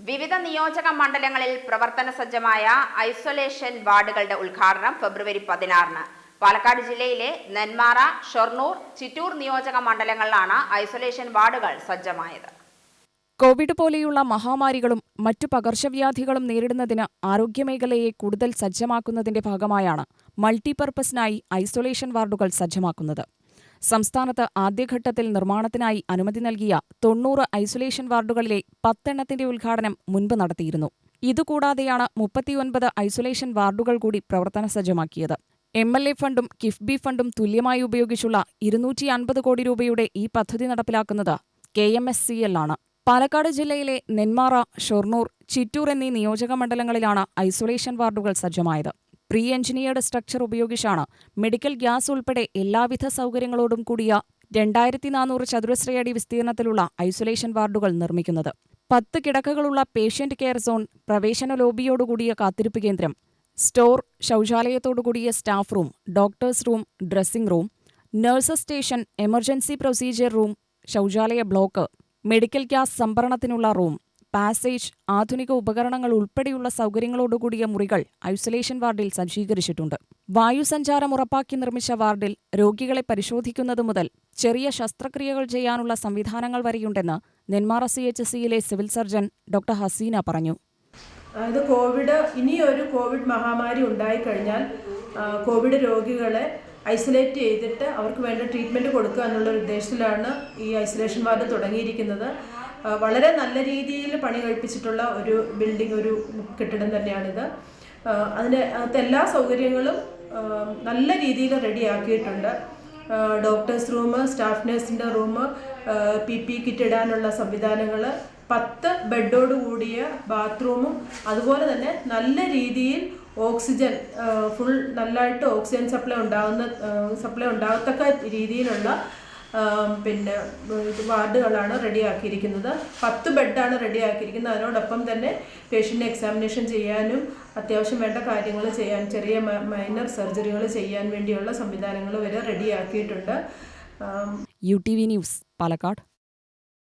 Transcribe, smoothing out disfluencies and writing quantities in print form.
വിവിധ നിയോജക മണ്ഡലങ്ങളിൽ പ്രവർത്തന സജ്ജമായ ഐസൊലേഷൻ വാർഡുകളുടെ ഉദ്ഘാടനം ഫെബ്രുവരി 16-ന്. പാലക്കാട് ജില്ലയിലെ നെന്മാറ, ഷൊർണൂർ, ചിറ്റൂർ നിയോജക മണ്ഡലങ്ങളിലാണ് ഐസൊലേഷൻ വാർഡുകൾ സജ്ജമായത്. കോവിഡ് പോലെയുള്ള മഹാമാരികളും മറ്റു പകർച്ചവ്യാധികളും നേരിടുന്നതിന് ആരോഗ്യമേഖലയെ കൂടുതൽ സജ്ജമാക്കുന്നതിന്റെ ഭാഗമായാണ് മൾട്ടിപർപ്പസിനായി ഐസൊലേഷൻ വാർഡുകൾ സജ്ജമാക്കുന്നത്. സംസ്ഥാനത്ത് ആദ്യഘട്ടത്തിൽ നിർമ്മാണത്തിനായി അനുമതി നൽകിയ 90 ഐസൊലേഷൻ വാർഡുകളിലെ 10 എണ്ണത്തിന്റെ ഉദ്ഘാടനം മുൻപ് നടത്തിയിരുന്നു. ഇതുകൂടാതെയാണ് 39 ഐസൊലേഷൻ വാർഡുകൾ കൂടി പ്രവർത്തന സജ്ജമാക്കിയത്. MLA ഫണ്ടും കിഫ്ബി ഫണ്ടും തുല്യമായി ഉപയോഗിച്ചുള്ള 250 കോടി രൂപയുടെ ഈ പദ്ധതി നടപ്പിലാക്കുന്നത് KMSCL ആണ്. പാലക്കാട് ജില്ലയിലെ നെന്മാറ, ഷൊർണൂർ, ചിറ്റൂർ എന്നീ നിയോജക മണ്ഡലങ്ങളിലാണ് ഐസൊലേഷൻ വാർഡുകൾ സജ്ജമായത്. പ്രീ എഞ്ചിനീയർഡ് സ്ട്രക്ചർ ഉപയോഗിച്ചാണ് മെഡിക്കൽ ഗ്യാസ് ഉൾപ്പെടെ എല്ലാവിധ സൗകര്യങ്ങളോടും കൂടിയ 2400 ചതുരശ്രയടി വിസ്തീർണത്തിലുള്ള ഐസൊലേഷൻ വാർഡുകൾ നിർമ്മിക്കുന്നത്. 10 കിടക്കകളുള്ള പേഷ്യന്റ് കെയർ സോൺ, പ്രവേശന ലോബിയോടുകൂടിയ കാത്തിരിപ്പ് കേന്ദ്രം, സ്റ്റോർ, ശൗചാലയത്തോടുകൂടിയ staff room, doctors room, dressing room, nurses station, emergency procedure room, ശൗചാലയ ബ്ലോക്ക്, മെഡിക്കൽ ഗ്യാസ് സംഭരണത്തിനുള്ള റൂം, പാസേജ്, ആധുനിക ഉപകരണങ്ങൾ ഉൾപ്പെടെയുള്ള സൗകര്യങ്ങളോടുകൂടിയ മുറികൾ ഐസൊലേഷൻ വാർഡിൽ സജ്ജീകരിച്ചിട്ടുണ്ട്. വായുസഞ്ചാരം ഉറപ്പാക്കി നിർമ്മിച്ച വാർഡിൽ രോഗികളെ പരിശോധിക്കുന്നത് മുതൽ ചെറിയ ശസ്ത്രക്രിയകൾ ചെയ്യാനുള്ള സംവിധാനങ്ങൾ വരെയുണ്ടെന്ന് നെന്മാറ CHCയിലെ സിവിൽ സർജൻ ഡോക്ടർ ഹസീന പറഞ്ഞു. അതായത് ഇനിയൊരു കോവിഡ് മഹാമാരി ഉണ്ടായിക്കഴിഞ്ഞാൽ കോവിഡ് രോഗികളെ ഐസൊലേറ്റ് ചെയ്തിട്ട് അവർക്ക് വേണ്ട ട്രീറ്റ്മെൻറ്റ് കൊടുക്കുക എന്നുള്ള ഉദ്ദേശത്തിലാണ് ഈ ഐസൊലേഷൻ വാർഡ് തുടങ്ങിയിരിക്കുന്നത്. വളരെ നല്ല രീതിയിൽ പണി കഴിപ്പിച്ചിട്ടുള്ള ഒരു ബിൽഡിംഗ്, ഒരു കെട്ടിടം തന്നെയാണിത്. അതിനകത്ത് എല്ലാ സൗകര്യങ്ങളും നല്ല രീതിയിൽ റെഡിയാക്കിയിട്ടുണ്ട്. ഡോക്ടേഴ്സ് റൂം, സ്റ്റാഫ് നഴ്സിൻ്റെ റൂം, PP കിറ്റ് ഇടാനുള്ള സംവിധാനങ്ങൾ, 10 ബെഡോട് കൂടിയ ബാത്റൂമും, അതുപോലെ തന്നെ നല്ല രീതിയിൽ ഓക്സിജൻ, ഫുൾ നല്ലതായിട്ട് ഓക്സിജൻ സപ്ലൈ ഉണ്ടാകത്തക്ക രീതിയിലുള്ള വാർഡുകളാണ് റെഡിയാക്കിയിരിക്കുന്നത്. 10 ബെഡാണ് റെഡിയാക്കിയിരിക്കുന്നത്. അതിനോടൊപ്പം തന്നെ പേഷ്യൻ്റ് എക്സാമിനേഷൻ ചെയ്യാനും അത്യാവശ്യം വേണ്ട കാര്യങ്ങൾ ചെയ്യാൻ, ചെറിയ മൈനർ സർജറികൾ ചെയ്യാൻ വേണ്ടിയുള്ള സംവിധാനങ്ങൾ വരെ റെഡിയാക്കിയിട്ടുണ്ട്. UTV news, Palakkad.